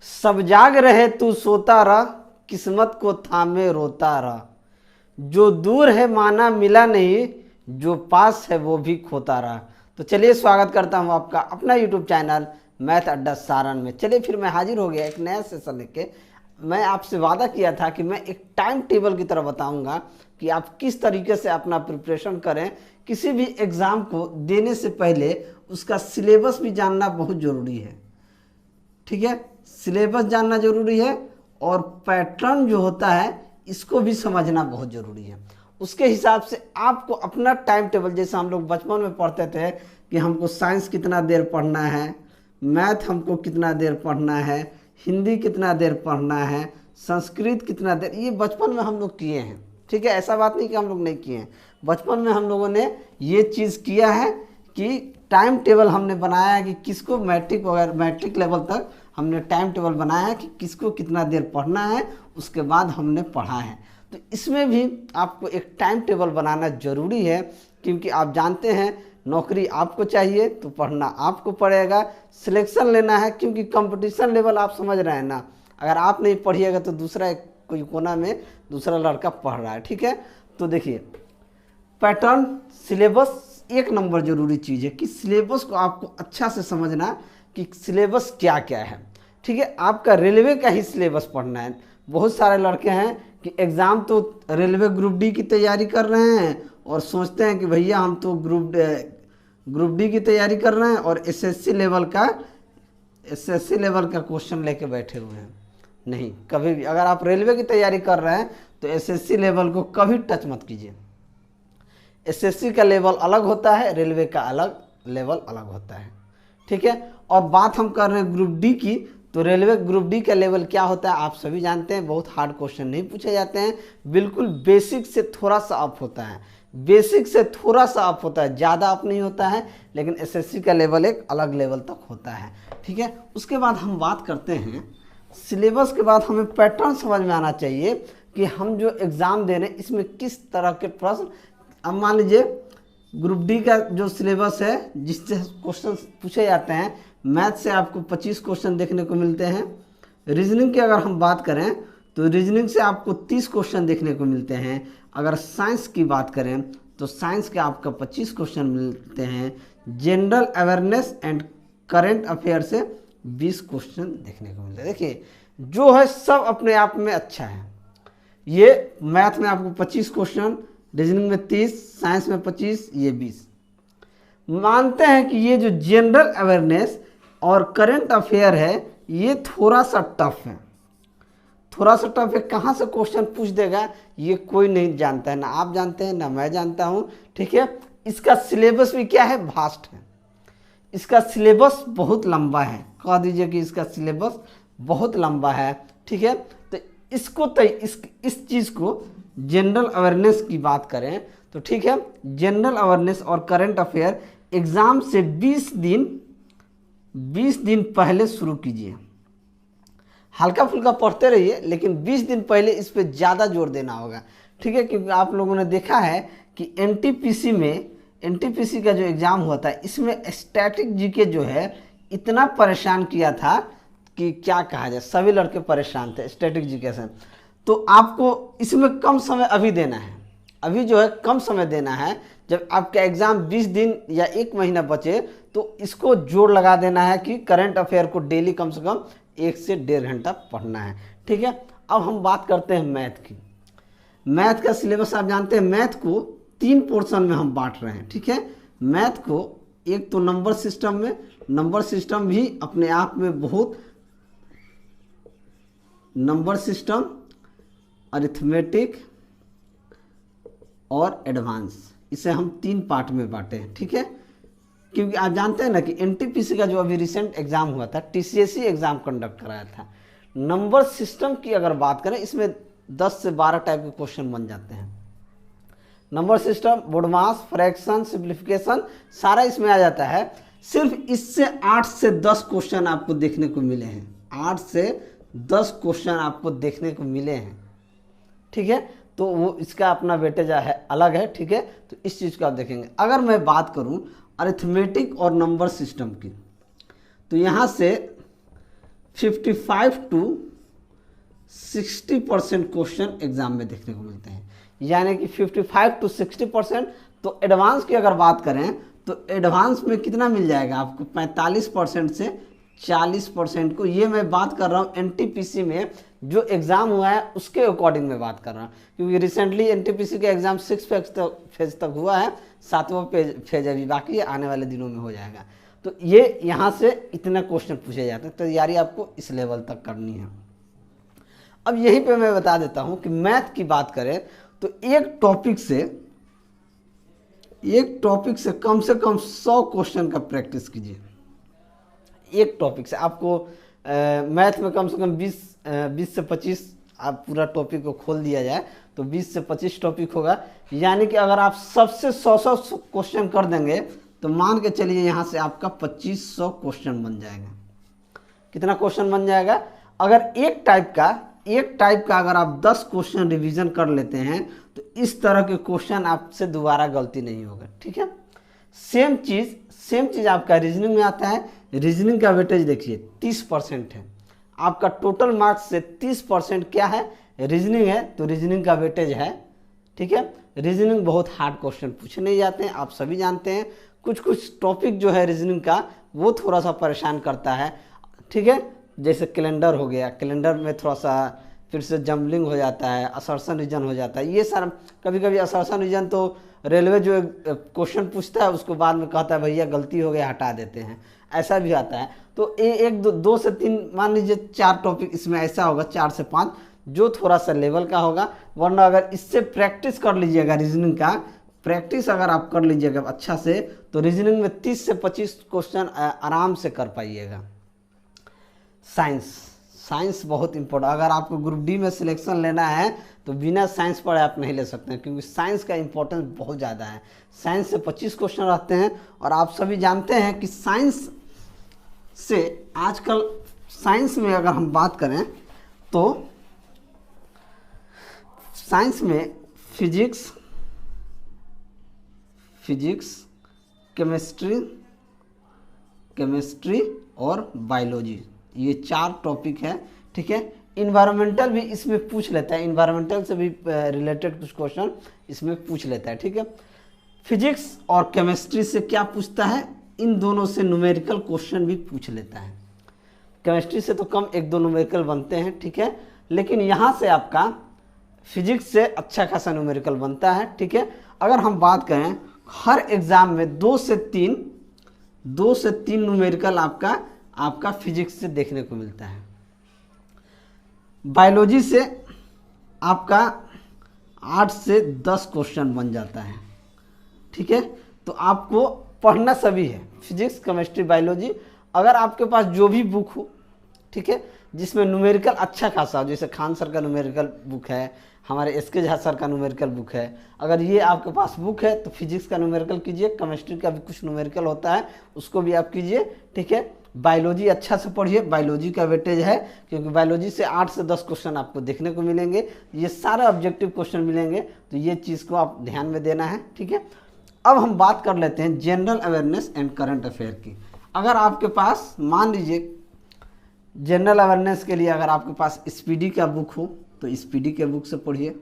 सब जाग रहे तू सोता रह, किस्मत को थामे रोता रह। जो दूर है माना मिला नहीं, जो पास है वो भी खोता रहा। तो चलिए स्वागत करता हूँ आपका अपना यूट्यूब चैनल मैथ अड्डा सारण में। चलिए फिर मैं हाजिर हो गया एक नया सेशन लेके। मैं आपसे वादा किया था कि मैं एक टाइम टेबल की तरह बताऊंगा कि आप किस तरीके से अपना प्रिपरेशन करें। किसी भी एग्ज़ाम को देने से पहले उसका सिलेबस भी जानना बहुत ज़रूरी है। ठीक है, सिलेबस जानना जरूरी है और पैटर्न जो होता है इसको भी समझना बहुत ज़रूरी है। उसके हिसाब से आपको अपना टाइम टेबल, जैसे हम लोग बचपन में पढ़ते थे कि हमको साइंस कितना देर पढ़ना है, मैथ हमको कितना देर पढ़ना है, हिंदी कितना देर पढ़ना है, संस्कृत कितना देर, ये बचपन में हम लोग किए हैं। ठीक है, ऐसा बात नहीं कि हम लोग नहीं किए हैं। बचपन में हम लोगों ने ये चीज़ किया है कि टाइम टेबल हमने बनाया है कि किसको मैट्रिक वगैरह मैट्रिक लेवल तक हमने टाइम टेबल बनाया है कि किसको कितना देर पढ़ना है, उसके बाद हमने पढ़ा है। तो इसमें भी आपको एक टाइम टेबल बनाना ज़रूरी है, क्योंकि आप जानते हैं नौकरी आपको चाहिए तो पढ़ना आपको पड़ेगा, सिलेक्शन लेना है, क्योंकि कंपटीशन लेवल आप समझ रहे हैं ना। अगर आप नहीं पढ़िएगा तो दूसरा कोई कोना में दूसरा लड़का पढ़ रहा है। ठीक है, तो देखिए पैटर्न, सिलेबस एक नंबर ज़रूरी चीज़ है कि सिलेबस को आपको अच्छा से समझना कि सिलेबस क्या क्या है। ठीक है, आपका रेलवे का ही सिलेबस पढ़ना है। बहुत सारे लड़के हैं कि एग्ज़ाम तो रेलवे ग्रुप डी की तैयारी कर रहे हैं और सोचते हैं कि भैया हम तो ग्रुप डी की तैयारी कर रहे हैं और एसएससी लेवल का क्वेश्चन लेके बैठे हुए हैं। नहीं, कभी भी अगर आप रेलवे की तैयारी कर रहे हैं तो एसएससी लेवल को कभी टच मत कीजिए। एसएससी का लेवल अलग होता है, रेलवे का अलग लेवल अलग होता है। ठीक है, और बात हम कर रहे हैं ग्रुप डी की, तो रेलवे ग्रुप डी का लेवल क्या होता है आप सभी जानते हैं। बहुत हार्ड क्वेश्चन नहीं पूछे जाते हैं, बिल्कुल बेसिक से थोड़ा सा अप होता है, बेसिक से थोड़ा सा अप होता है, ज़्यादा अप नहीं होता है। लेकिन एसएससी का लेवल एक अलग लेवल तक होता है। ठीक है, उसके बाद हम बात करते हैं सिलेबस के बाद हमें पैटर्न समझ में आना चाहिए कि हम जो एग्ज़ाम दे रहे हैं इसमें किस तरह के प्रश्न। अब मान लीजिए ग्रुप डी का जो सिलेबस है जिससे क्वेश्चन पूछे जाते हैं, मैथ से आपको 25 क्वेश्चन देखने को मिलते हैं। रीजनिंग की अगर हम बात करें तो रीजनिंग से आपको 30 क्वेश्चन देखने को मिलते हैं। अगर साइंस की बात करें तो साइंस के आपको 25 क्वेश्चन मिलते हैं। General awareness and current affair से 20 क्वेश्चन देखने को मिलते हैं। देखिए जो है सब अपने आप में अच्छा है। ये मैथ में आपको 25 क्वेश्चन, रीजनिंग में 30, साइंस में 25, ये 20। मानते हैं कि ये जो जनरल अवेयरनेस और करंट अफेयर है ये थोड़ा सा टफ है, थोड़ा सा टफ है। कहाँ से क्वेश्चन पूछ देगा ये कोई नहीं जानता है, ना आप जानते हैं ना मैं जानता हूँ। ठीक है, इसका सिलेबस भी क्या है, वास्ट है। इसका सिलेबस बहुत लंबा है, कह दीजिए कि इसका सिलेबस बहुत लंबा है। ठीक है, तो इसको इस चीज़ को जनरल अवेयरनेस की बात करें तो ठीक है, जनरल अवेयरनेस और करंट अफेयर एग्ज़ाम से 20 दिन पहले शुरू कीजिए। हल्का फुल्का पढ़ते रहिए लेकिन 20 दिन पहले इस पर ज़्यादा जोर देना होगा। ठीक है, क्योंकि आप लोगों ने देखा है कि एनटीपीसी का जो एग्ज़ाम हुआ था इसमें स्टैटिक जीके जो है इतना परेशान किया था कि क्या कहा जाए, सभी लड़के परेशान थे स्टैटिक जीके से। तो आपको इसमें कम समय अभी देना है, अभी जो है कम समय देना है। जब आपका एग्ज़ाम 20 दिन या 1 महीना बचे तो इसको जोर लगा देना है कि करंट अफेयर को डेली कम से कम 1 से 1.5 घंटा पढ़ना है। ठीक है, अब हम बात करते हैं मैथ की। मैथ का सिलेबस आप जानते हैं, मैथ को 3 पोर्शन में हम बांट रहे हैं। ठीक है, मैथ को एक तो नंबर सिस्टम में, नंबर सिस्टम भी अपने आप में बहुत, नंबर सिस्टम, अरिथमेटिक और एडवांस, इसे हम 3 पार्ट में बांटे हैं। ठीक है, क्योंकि आप जानते हैं ना कि एनटीपीसी का जो अभी रिसेंट एग्ज़ाम हुआ था, टीसीएससी एग्ज़ाम कंडक्ट कराया था। नंबर सिस्टम की अगर बात करें इसमें 10 से 12 टाइप के क्वेश्चन बन जाते हैं। Number system, BODMAS, fraction, simplification सारा इसमें आ जाता है। सिर्फ इससे 8 से 10 क्वेश्चन आपको देखने को मिले हैं, 8 से 10 क्वेश्चन आपको देखने को मिले हैं। ठीक है, तो वो इसका अपना वेटेज है अलग है। ठीक है, तो इस चीज़ को आप देखेंगे। अगर मैं बात करूं अरिथमेटिक और नंबर सिस्टम की, तो यहाँ से 55 to 60% क्वेश्चन एग्जाम में देखने को मिलते हैं, यानी कि 55 to 60%। तो एडवांस की अगर बात करें तो एडवांस में कितना मिल जाएगा आपको, 45% से 40% को। ये मैं बात कर रहा हूँ एनटीपीसी में जो एग्ज़ाम हुआ है उसके अकॉर्डिंग मैं बात कर रहा हूँ, क्योंकि रिसेंटली एनटीपीसी का एग्ज़ाम 6 फेज तक हुआ है, 7वां फेज अभी बाकी है, आने वाले दिनों में हो जाएगा। तो ये यहाँ से इतने क्वेश्चन पूछे जाते हैं, तैयारी आपको इस लेवल तक करनी है। अब यहीं पे मैं बता देता हूँ कि मैथ की बात करें तो एक टॉपिक से कम 100 क्वेश्चन का प्रैक्टिस कीजिए। एक टॉपिक से आपको मैथ में कम से कम 20 से 25, आप पूरा टॉपिक को खोल दिया जाए तो 20 से 25 टॉपिक होगा, यानी कि अगर आप सबसे 100 क्वेश्चन कर देंगे तो मान के चलिए यहाँ से आपका 2500 क्वेश्चन बन जाएगा। कितना क्वेश्चन बन जाएगा? अगर एक टाइप का अगर आप 10 क्वेश्चन रिवीजन कर लेते हैं तो इस तरह के क्वेश्चन आपसे दोबारा गलती नहीं होगा, ठीक है। सेम चीज़ आपका रीजनिंग में आता है। रीजनिंग का वेटेज देखिए 30% है, आपका टोटल मार्क्स से 30% क्या है, रीजनिंग है, तो रीजनिंग का वेटेज है, ठीक है। रीजनिंग बहुत हार्ड क्वेश्चन पूछे नहीं जाते हैं, आप सभी जानते हैं। कुछ टॉपिक जो है रीजनिंग का वो थोड़ा सा परेशान करता है, ठीक है। जैसे कैलेंडर हो गया, कैलेंडर में थोड़ा सा फिर से जम्बलिंग हो जाता है, असर्शन रीजन हो जाता है, ये सारा। कभी असर्शन रीजन तो रेलवे जो क्वेश्चन पूछता है उसको बाद में कहता है भैया गलती हो गया, हटा देते हैं, ऐसा भी आता है। तो एक दो से 3 मान लीजिए 4 टॉपिक इसमें ऐसा होगा, 4 से 5 जो थोड़ा सा लेवल का होगा। वरना अगर इससे प्रैक्टिस कर लीजिएगा, रीजनिंग का प्रैक्टिस अगर आप कर लीजिएगा अच्छा से, तो रीजनिंग में 30 से 25 क्वेश्चन आराम से कर पाइएगा। साइंस बहुत इंपॉर्टेंट, अगर आपको ग्रुप डी में सिलेक्शन लेना है तो बिना साइंस पढ़े आप नहीं ले सकते हैं, क्योंकि साइंस का इंपॉर्टेंस बहुत ज़्यादा है। साइंस से 25 क्वेश्चन रहते हैं, और आप सभी जानते हैं कि साइंस से आजकल साइंस में अगर हम बात करें तो साइंस में फिजिक्स, केमिस्ट्री और बायोलॉजी, ये 4 टॉपिक है, ठीक है। इन्वायरमेंटल भी इसमें पूछ लेता है, इन्वायरमेंटल से भी रिलेटेड कुछ क्वेश्चन इसमें पूछ लेता है, ठीक है। फिजिक्स और केमिस्ट्री से क्या पूछता है, इन दोनों से न्यूमेरिकल क्वेश्चन भी पूछ लेता है। केमिस्ट्री से तो कम 1-2 न्यूमेरिकल बनते हैं, ठीक है, लेकिन यहाँ से आपका फिजिक्स से अच्छा खासा न्यूमेरिकल बनता है, ठीक है। अगर हम बात करें हर एग्जाम में 2 से 3 न्यूमेरिकल आपका फिजिक्स से देखने को मिलता है। बायोलॉजी से आपका 8 से 10 क्वेश्चन बन जाता है, ठीक है। तो आपको पढ़ना सभी है, फिजिक्स, केमिस्ट्री, बायोलॉजी। अगर आपके पास जो भी बुक हो, ठीक है, जिसमें न्यूमेरिकल अच्छा खासा हो, जैसे खान सर का न्यूमेरिकल बुक है, हमारे एसके झा सर का न्यूमेरिकल बुक है, अगर ये आपके पास बुक है तो फिजिक्स का न्यूमेरिकल कीजिए, केमिस्ट्री का भी कुछ न्यूमेरिकल होता है उसको भी आप कीजिए, ठीक है। बायोलॉजी अच्छा से पढ़िए, बायोलॉजी का वेटेज है, क्योंकि बायोलॉजी से 8 से 10 क्वेश्चन आपको देखने को मिलेंगे, ये सारे ऑब्जेक्टिव क्वेश्चन मिलेंगे, तो ये चीज़ को आप ध्यान में देना है, ठीक है। अब हम बात कर लेते हैं general awareness and current affair की। अगर आपके पास मान लीजिए जनरल अवेयरनेस के लिए अगर आपके पास स्पीडी का बुक हो तो स्पीडी के बुक से पढ़िए,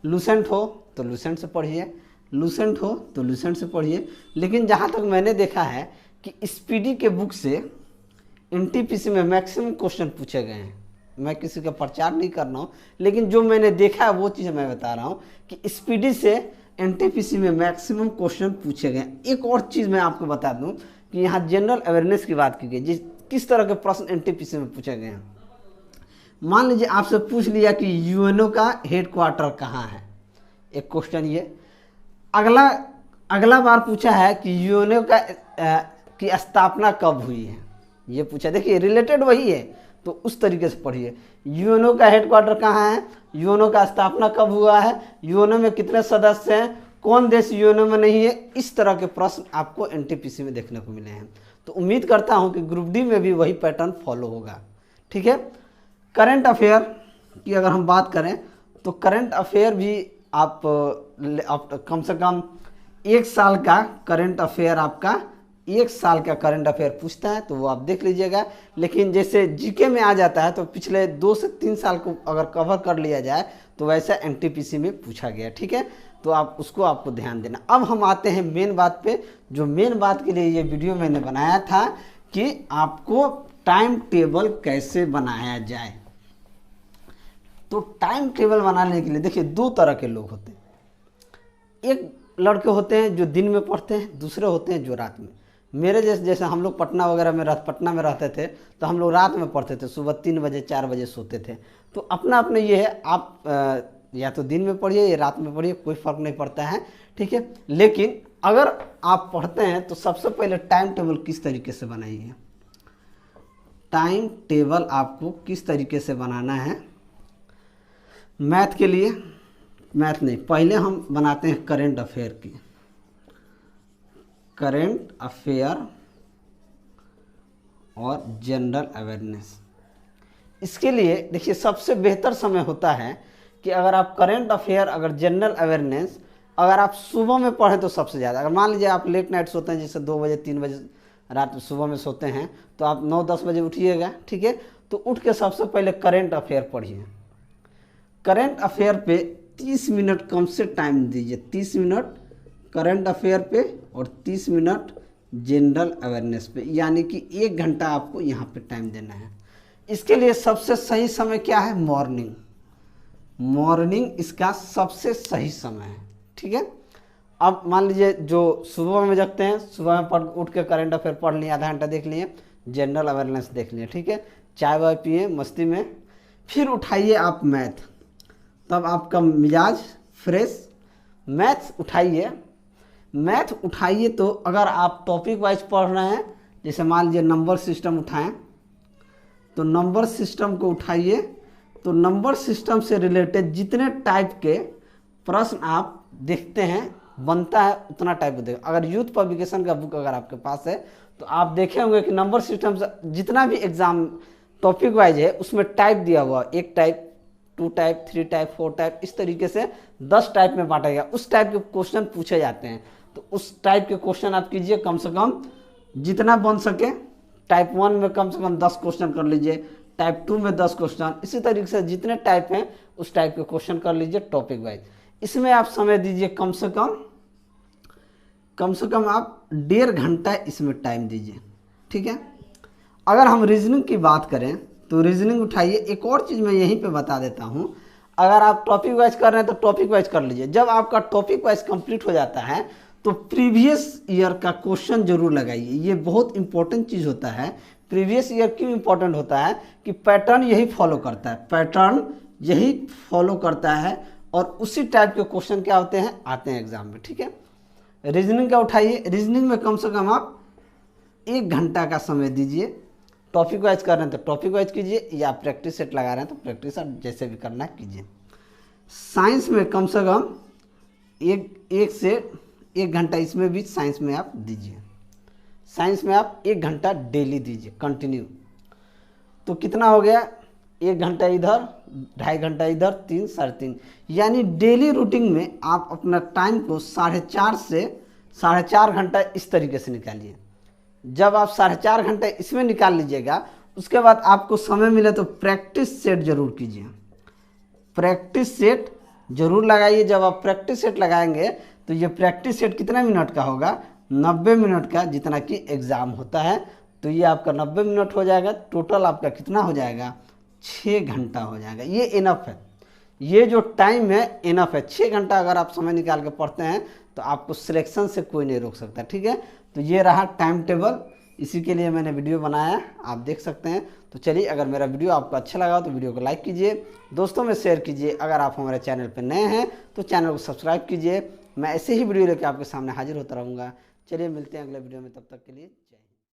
लूसेंट हो तो लूसेंट से पढ़िए, लूसेंट हो तो लूसेंट से पढ़िए। लेकिन जहाँ तक मैंने देखा है कि स्पीडी के बुक से एनटीपीसी में मैक्सिमम क्वेश्चन पूछे गए हैं। मैं किसी का प्रचार नहीं कर रहा हूँ, लेकिन जो मैंने देखा है वो चीज़ मैं बता रहा हूँ कि स्पीडी से एनटीपीसी में मैक्सिमम क्वेश्चन पूछे गए। एक और चीज़ मैं आपको बता दूँ कि यहाँ जनरल अवेयरनेस की बात की गई, किस तरह के प्रश्न एनटीपीसी में पूछे गए हैं। मान लीजिए आपसे पूछ लिया कि यूएनओ का हेडक्वार्टर कहाँ है, एक क्वेश्चन ये। अगला बार पूछा है कि यूएनओ की स्थापना कब हुई है, ये पूछा। देखिए रिलेटेड वही है, तो उस तरीके से पढ़िए। यूएनओ का हेडक्वार्टर कहाँ है, यूएनओ का स्थापना कब हुआ है, यूएनओ में कितने सदस्य हैं, कौन देश यूएनओ में नहीं है, इस तरह के प्रश्न आपको एनटीपीसी में देखने को मिले हैं। तो उम्मीद करता हूं कि ग्रुप डी में भी वही पैटर्न फॉलो होगा, ठीक है। करंट अफेयर की अगर हम बात करें तो करंट अफेयर भी आप कम से कम 1 साल का करंट अफेयर आपका 1 साल का करंट अफेयर पूछता है तो वो आप देख लीजिएगा। लेकिन जैसे जीके में आ जाता है तो पिछले 2 से 3 साल को अगर कवर कर लिया जाए तो वैसा एनटीपीसी में पूछा गया, ठीक है। तो आप उसको आपको ध्यान देना। अब हम आते हैं मेन बात पे, जो मेन बात के लिए ये वीडियो मैंने बनाया था कि आपको टाइम टेबल कैसे बनाया जाए। तो टाइम टेबल बनाने के लिए देखिए 2 तरह के लोग होते हैं। एक लड़के होते हैं जो दिन में पढ़ते हैं, दूसरे होते हैं जो रात में। मेरे जैसे हम लोग पटना में रहते थे तो हम लोग रात में पढ़ते थे, सुबह 3 बजे 4 बजे सोते थे। तो अपना अपने ये है, आप या तो दिन में पढ़िए या रात में पढ़िए, कोई फ़र्क नहीं पड़ता है, ठीक है। लेकिन अगर आप पढ़ते हैं तो सबसे पहले टाइम टेबल किस तरीके से बनाइए। टाइम टेबल आपको किस तरीके से बनाना है। मैथ के लिए, मैथ नहीं, पहले हम बनाते हैं करेंट अफेयर की, करेंट अफेयर और जनरल अवेयरनेस। इसके लिए देखिए सबसे बेहतर समय होता है कि अगर आप करेंट अफेयर, अगर जनरल अवेयरनेस अगर आप सुबह में पढ़ें तो सबसे ज़्यादा। अगर मान लीजिए आप लेट नाइट सोते हैं, जैसे 2 बजे 3 बजे रात सुबह में सोते हैं, तो आप 9-10 बजे उठिएगा, ठीक है। तो उठ के सबसे पहले करेंट अफेयर पढ़िए। करेंट अफेयर पे 30 मिनट कम से टाइम दीजिए, 30 मिनट करंट अफेयर पे और 30 मिनट जनरल अवेयरनेस पे, यानी कि 1 घंटा आपको यहाँ पे टाइम देना है। इसके लिए सबसे सही समय क्या है, मॉर्निंग। मॉर्निंग इसका सबसे सही समय है, ठीक है। अब मान लीजिए जो सुबह में जगते हैं, सुबह में उठ के करंट अफेयर पढ़ लिए, आधा घंटा देख लिए, जनरल अवेयरनेस देख लिए, ठीक है। चाय वाय पिए मस्ती में, फिर उठाइए आप मैथ, तब आपका मिजाज फ्रेश। मैथ उठाइए, मैथ उठाइए तो अगर आप टॉपिक वाइज पढ़ रहे हैं, जैसे मान लीजिए नंबर सिस्टम उठाएं, तो नंबर सिस्टम को उठाइए। तो नंबर सिस्टम से रिलेटेड जितने टाइप के प्रश्न आप देखते हैं, बनता है उतना टाइप को देखो। अगर यूथ पब्लिकेशन का बुक अगर आपके पास है तो आप देखे होंगे कि नंबर सिस्टम से जितना भी एग्जाम टॉपिक वाइज है उसमें टाइप दिया हुआ, 1 टाइप, 2 टाइप, 3 टाइप, 4 टाइप, इस तरीके से 10 टाइप में बांटा गया। उस टाइप के क्वेश्चन पूछे जाते हैं, तो उस टाइप के क्वेश्चन आप कीजिए, कम से कम जितना बन सके। टाइप 1 में कम से कम 10 क्वेश्चन कर लीजिए, टाइप 2 में 10 क्वेश्चन, इसी तरीके से जितने टाइप हैं उस टाइप के क्वेश्चन कर लीजिए टॉपिक वाइज। इसमें आप समय दीजिए कम से कम आप 1.5 घंटा इसमें टाइम दीजिए, ठीक है। अगर हम रीजनिंग की बात करें तो रीजनिंग उठाइए। एक और चीज़ मैं यहीं पे बता देता हूँ, अगर आप टॉपिक वाइज कर रहे हैं तो टॉपिक वाइज कर लीजिए। जब आपका टॉपिक वाइज कंप्लीट हो जाता है तो प्रीवियस ईयर का क्वेश्चन जरूर लगाइए। ये बहुत इंपॉर्टेंट चीज़ होता है। प्रीवियस ईयर क्यों इंपॉर्टेंट होता है कि पैटर्न यही फॉलो करता है, पैटर्न यही फॉलो करता है और उसी टाइप के क्वेश्चन क्या होते हैं, आते हैं एग्जाम में, ठीक है। रीजनिंग का उठाइए, रीजनिंग में कम से कम आप 1 घंटा का समय दीजिए। टॉपिक वाइज कर रहे हैं तो टॉपिक वाइज कीजिए, या प्रैक्टिस सेट लगा रहे हैं तो प्रैक्टिस सेट जैसे भी करना है कीजिए। साइंस में कम से कम 1 से 1 घंटा इसमें भी साइंस में आप दीजिए। साइंस में आप 1 घंटा डेली दीजिए कंटिन्यू। तो कितना हो गया, 1 घंटा इधर, 2.5 घंटा इधर, 3, 3.5, यानी डेली रूटीन में आप अपना टाइम को 4.5 से 4.5 घंटा इस तरीके से निकालिए। जब आप 4.5 घंटे इसमें निकाल लीजिएगा, उसके बाद आपको समय मिले तो प्रैक्टिस सेट जरूर कीजिए, प्रैक्टिस सेट जरूर लगाइए। जब आप प्रैक्टिस सेट लगाएंगे तो ये प्रैक्टिस सेट कितना मिनट का होगा, 90 मिनट का, जितना कि एग्ज़ाम होता है। तो ये आपका 90 मिनट हो जाएगा, टोटल आपका कितना हो जाएगा, 6 घंटा हो जाएगा। ये इनफ है, ये जो टाइम है इनफ है। 6 घंटा अगर आप समय निकाल के पढ़ते हैं तो आपको सिलेक्शन से कोई नहीं रोक सकता, ठीक है। तो ये रहा टाइम टेबल, इसी के लिए मैंने वीडियो बनाया, आप देख सकते हैं। तो चलिए, अगर मेरा वीडियो आपको अच्छा लगा तो वीडियो को लाइक कीजिए, दोस्तों में शेयर कीजिए। अगर आप हमारे चैनल पर नए हैं तो चैनल को सब्सक्राइब कीजिए। मैं ऐसे ही वीडियो लेकर आपके सामने हाजिर होता रहूँगा। चलिए मिलते हैं अगले वीडियो में, तब तक के लिए।